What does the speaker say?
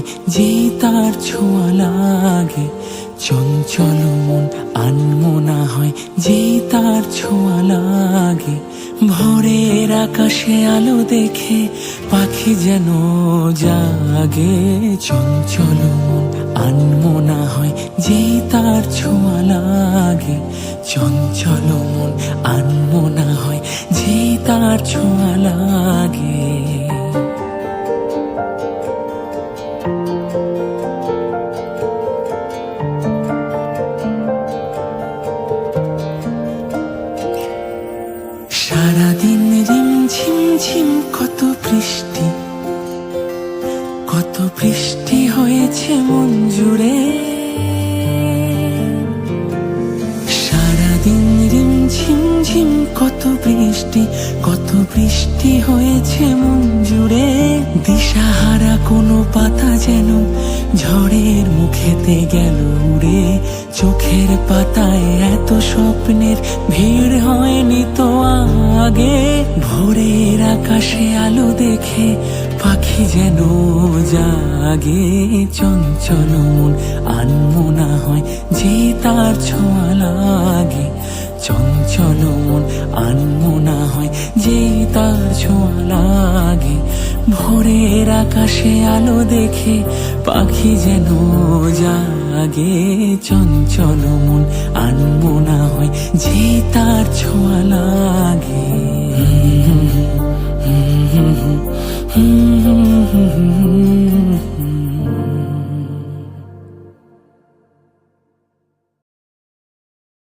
হয় যেই তার ছোঁয়া লাগে, চঞ্চল মন আনমনা হয় যেই তার ছোঁয়া লাগে। ভোরের আকাশে আলো দেখে পাখি যেন জাগে, চঞ্চল মন আনমনা হয় যেই তার ছোঁয়া লাগে, চঞ্চল মন আনমনা হয় যেই তার ছোঁয়া লাগে। সারাদিন রিমঝিম ঝিম কত বৃষ্টি, কত বৃষ্টি হয়েছে মন জুড়ে। সারাদিন রিমঝিম ঝিম কত বৃষ্টি, কত বৃষ্টি হয়েছে মন জুড়ে। দিশাহারা কোনো পাতা যেন ঝড়ের মুখেতে গেল উড়ে, চোখের পাতায় এত স্বপ্নের ভিড় হয়নি তো আগে। ভোরের আকাশে আলো দেখে পাখি যেন জাগে, চঞ্চল মন আনমনা হয় যে তার ছোঁয়া লাগে, চঞ্চল মন আনমনা হয় যে তার ছোঁয়া লাগে। ভোরের আকাশে আলো দেখে পাখি যেন জাগে, চঞ্চল মন আনমনা হয় যে তার ছোঁয়া লাগে।